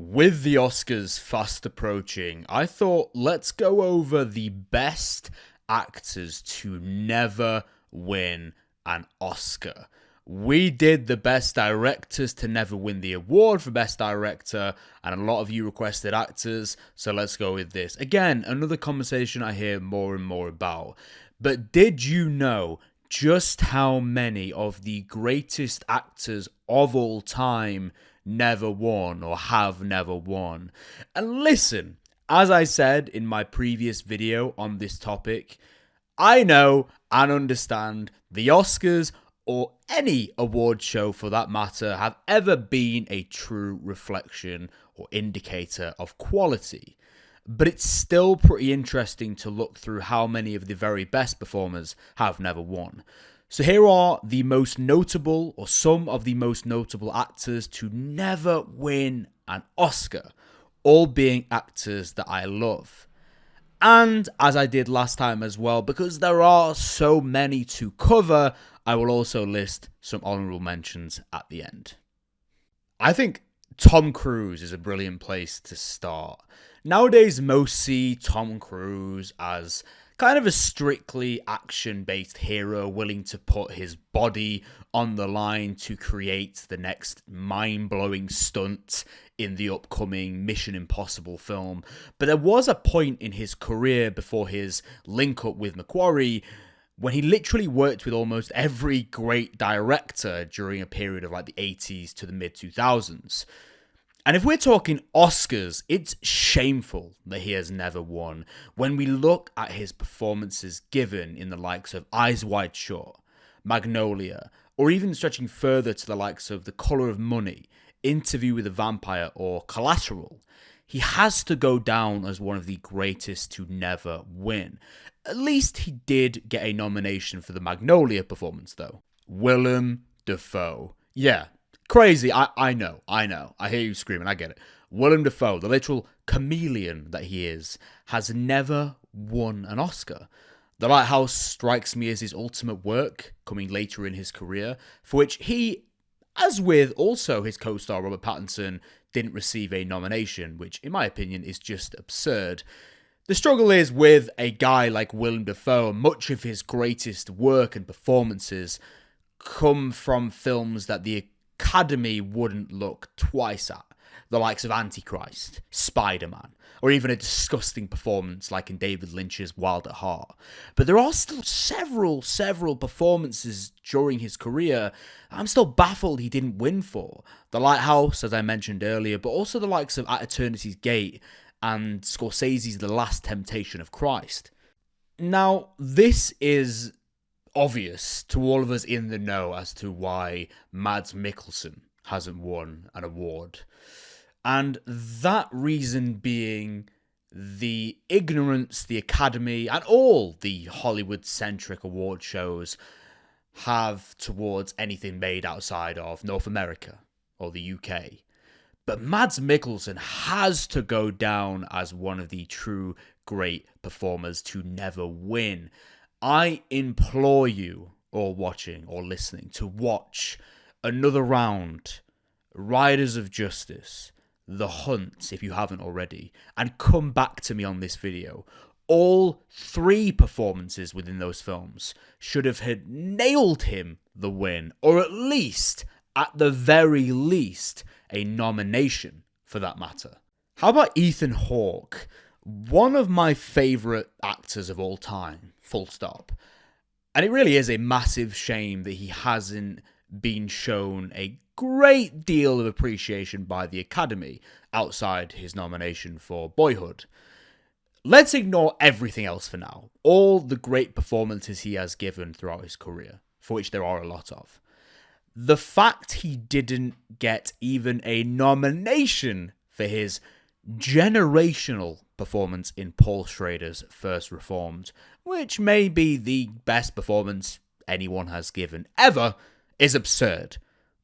With the Oscars fast approaching, I thought let's go over the best actors to never win an Oscar. We did the best directors to never win the award for best director, and a lot of you requested actors, so let's go with this. Again, another conversation I hear more and more about. But did you know just how many of the greatest actors of all time never won or have never won? And listen, as I said in my previous video on this topic, I know and understand the Oscars, or any award show for that matter, have ever been a true reflection or indicator of quality. But it's still pretty interesting to look through how many of the very best performers have never won. So here are the most notable, or some of the most notable actors to never win an Oscar, all being actors that I love. And as I did last time as well, because there are so many to cover, I will also list some honorable mentions at the end. I think Tom Cruise is a brilliant place to start. Nowadays, most see Tom Cruise as kind of a strictly action-based hero willing to put his body on the line to create the next mind-blowing stunt in the upcoming Mission Impossible film. But there was a point in his career before his link-up with Macquarie when he literally worked with almost every great director during a period of like the 80s to the mid-2000s. And if we're talking Oscars, it's shameful that he has never won. When we look at his performances given in the likes of Eyes Wide Shut, Magnolia, or even stretching further to the likes of The Colour of Money, Interview with a Vampire, or Collateral, he has to go down as one of the greatest to never win. At least he did get a nomination for the Magnolia performance, though. Willem Dafoe. Yeah. Crazy, I know. I hear you screaming, I get it. Willem Dafoe, the literal chameleon that he is, has never won an Oscar. The Lighthouse strikes me as his ultimate work, coming later in his career, for which he, as with also his co-star Robert Pattinson, didn't receive a nomination, which in my opinion is just absurd. The struggle is with a guy like Willem Dafoe, much of his greatest work and performances come from films that the Academy wouldn't look twice at, the likes of Antichrist, Spider-Man, or even a disgusting performance like in David Lynch's Wild at Heart. But there are still several performances during his career I'm still baffled he didn't win for. The Lighthouse, as I mentioned earlier, but also the likes of At Eternity's Gate and Scorsese's The Last Temptation of Christ. Now, this is obvious to all of us in the know as to why Mads Mikkelsen hasn't won an award. And that reason being the ignorance the Academy and all the Hollywood-centric award shows have towards anything made outside of North America or the UK. But Mads Mikkelsen has to go down as one of the true great performers to never win. I implore you, all watching or listening, to watch Another Round, Riders of Justice, The Hunt, if you haven't already, and come back to me on this video. All three performances within those films should have had nailed him the win, or at least, at the very least, a nomination for that matter. How about Ethan Hawke? One of my favourite actors of all time, full stop. And it really is a massive shame that he hasn't been shown a great deal of appreciation by the Academy outside his nomination for Boyhood. Let's ignore everything else for now. All the great performances he has given throughout his career, for which there are a lot of. The fact he didn't get even a nomination for his generational performance in Paul Schrader's First Reformed, which may be the best performance anyone has given ever, is absurd.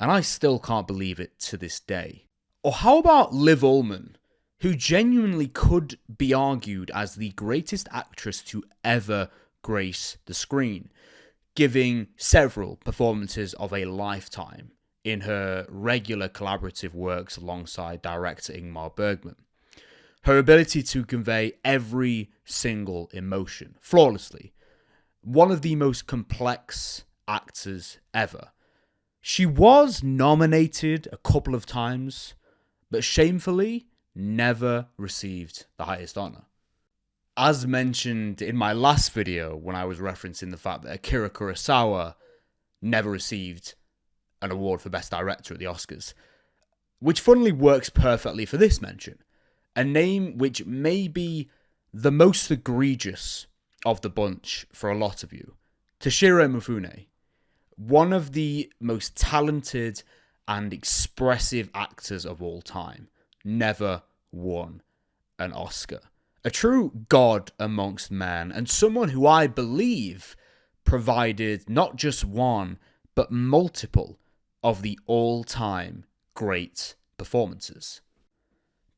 And I still can't believe it to this day. Or how about Liv Ullmann, who genuinely could be argued as the greatest actress to ever grace the screen, giving several performances of a lifetime in her regular collaborative works alongside director Ingmar Bergman. Her ability to convey every single emotion flawlessly. One of the most complex actors ever. She was nominated a couple of times, but shamefully never received the highest honor. As mentioned in my last video when I was referencing the fact that Akira Kurosawa never received an award for Best Director at the Oscars, which funnily works perfectly for this mention. A name which may be the most egregious of the bunch for a lot of you. Toshiro Mifune, one of the most talented and expressive actors of all time, never won an Oscar. A true god amongst men, and someone who I believe provided not just one, but multiple of the all-time great performances.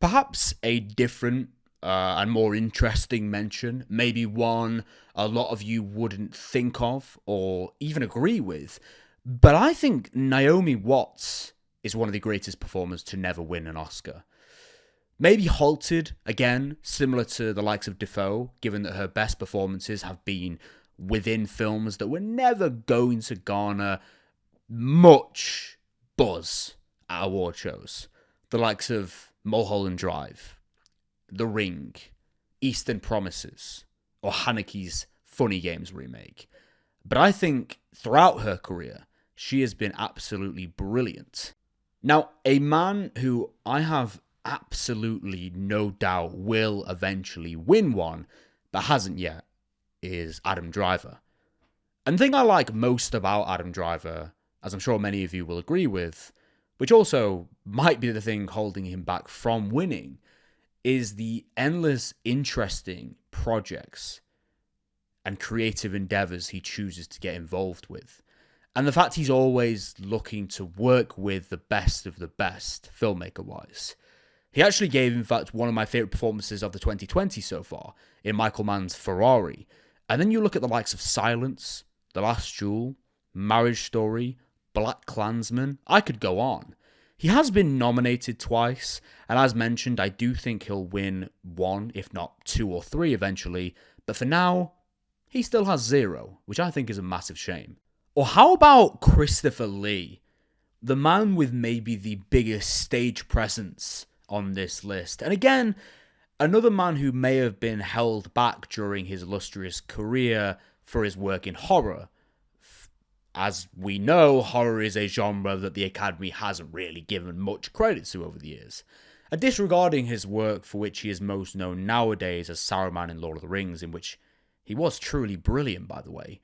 Perhaps a different and more interesting mention, maybe one a lot of you wouldn't think of or even agree with, but I think Naomi Watts is one of the greatest performers to never win an Oscar. Maybe halted, again, similar to the likes of Dafoe, given that her best performances have been within films that were never going to garner much buzz at award shows. The likes of Mulholland Drive, The Ring, Eastern Promises, or Haneke's Funny Games remake. But I think throughout her career, she has been absolutely brilliant. Now, a man who I have absolutely no doubt will eventually win one, but hasn't yet, is Adam Driver. And the thing I like most about Adam Driver, as I'm sure many of you will agree with, which also might be the thing holding him back from winning, is the endless interesting projects and creative endeavors he chooses to get involved with. And the fact he's always looking to work with the best of the best, filmmaker-wise. He actually gave, in fact, one of my favourite performances of the 2020 so far, in Michael Mann's Ferrari. And then you look at the likes of Silence, The Last Duel, Marriage Story, Black Klansman. I could go on. He has been nominated twice, and as mentioned, I do think he'll win one, if not two or three eventually. But for now, he still has zero, which I think is a massive shame. Or how about Christopher Lee, the man with maybe the biggest stage presence on this list? And again, another man who may have been held back during his illustrious career for his work in horror. As we know, horror is a genre that the Academy hasn't really given much credit to over the years. And disregarding his work for which he is most known nowadays as Saruman in Lord of the Rings, in which he was truly brilliant, by the way,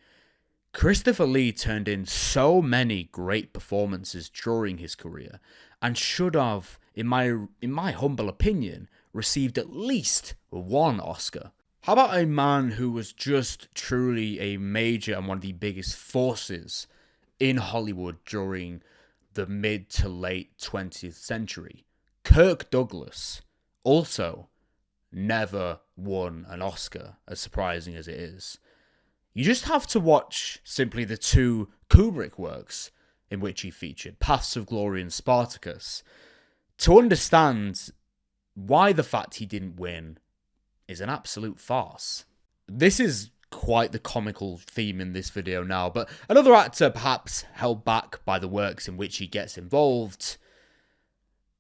Christopher Lee turned in so many great performances during his career and should have, in my humble opinion, received at least one Oscar. How about a man who was just truly a major and one of the biggest forces in Hollywood during the mid to late 20th century? Kirk Douglas also never won an Oscar, as surprising as it is. You just have to watch simply the two Kubrick works in which he featured, Paths of Glory and Spartacus, to understand why the fact he didn't win is an absolute farce. This is quite the comical theme in this video now, but another actor perhaps held back by the works in which he gets involved,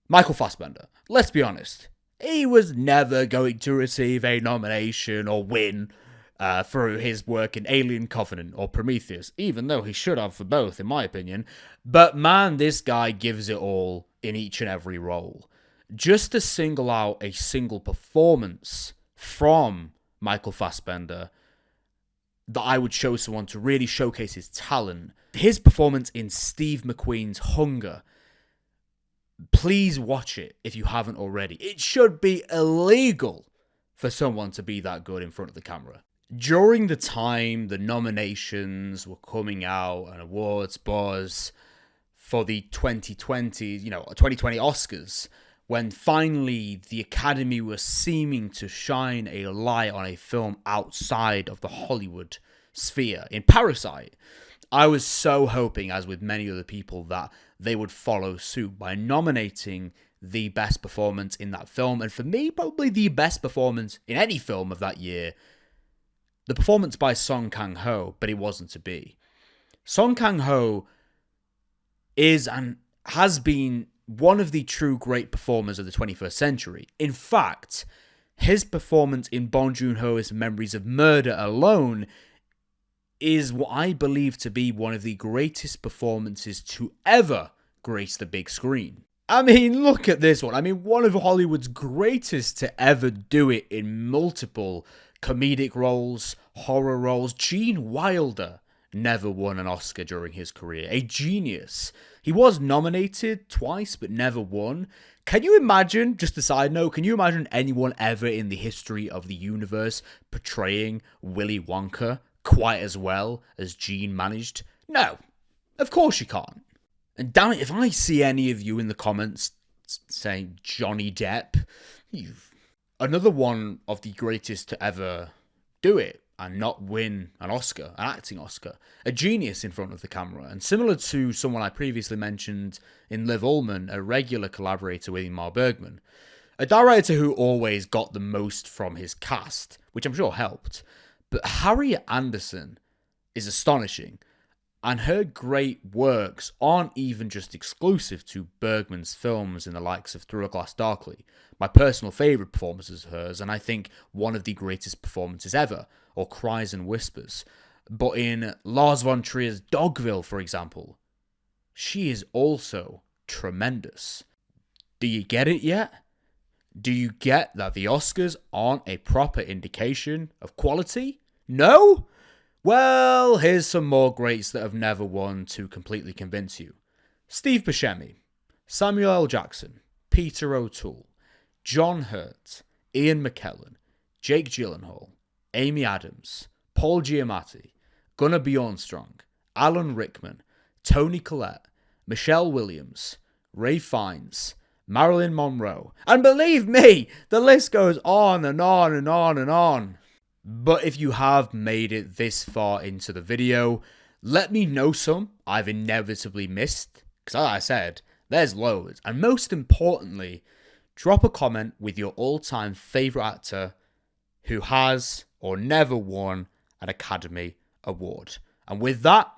Michael Fassbender. Let's be honest, he was never going to receive a nomination or win for his work in Alien Covenant or Prometheus, even though he should have for both, in my opinion. But man, this guy gives it all in each and every role. Just to single out a single performance from Michael Fassbender that I would show someone to really showcase his talent, his performance in Steve McQueen's Hunger. Please watch it if you haven't already. It should be illegal for someone to be that good in front of the camera. During the time the nominations were coming out and awards buzz for the 2020 Oscars, when finally the Academy was seeming to shine a light on a film outside of the Hollywood sphere in Parasite, I was so hoping, as with many other people, that they would follow suit by nominating the best performance in that film. And for me, probably the best performance in any film of that year, the performance by Song Kang-ho, but it wasn't to be. Song Kang-ho is and has been one of the true great performers of the 21st century. In fact, his performance in Bong Joon-ho's Memories of Murder alone is what I believe to be one of the greatest performances to ever grace the big screen. I mean, look at this one. I mean, one of Hollywood's greatest to ever do it in multiple comedic roles, horror roles. Gene Wilder never won an Oscar during his career. A genius. He was nominated twice, but never won. Can you imagine, just a side note, can you imagine anyone ever in the history of the universe portraying Willy Wonka quite as well as Gene managed? No, of course you can't. And damn it, if I see any of you in the comments saying Johnny Depp, another one of the greatest to ever do it and not win an Oscar, an acting Oscar, a genius in front of the camera. And similar to someone I previously mentioned in Liv Ullmann, a regular collaborator with Ingmar Bergman, a director who always got the most from his cast, which I'm sure helped. But Harriet Anderson is astonishing, and her great works aren't even just exclusive to Bergman's films in the likes of Through a Glass Darkly. My personal favourite performance is hers, and I think one of the greatest performances ever, or Cries and Whispers. But in Lars von Trier's Dogville, for example, she is also tremendous. Do you get it yet? Do you get that the Oscars aren't a proper indication of quality? No? Well, here's some more greats that have never won to completely convince you. Steve Buscemi, Samuel L. Jackson, Peter O'Toole, John Hurt, Ian McKellen, Jake Gyllenhaal, Amy Adams, Paul Giamatti, Gunnar Bjornström, Alan Rickman, Toni Collette, Michelle Williams, Ralph Fiennes, Marilyn Monroe, and believe me, the list goes on and on and on and on. But if you have made it this far into the video, let me know some I've inevitably missed, because as I said, there's loads. And most importantly, drop a comment with your all-time favourite actor who has or never won an Academy Award. And with that,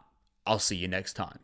I'll see you next time.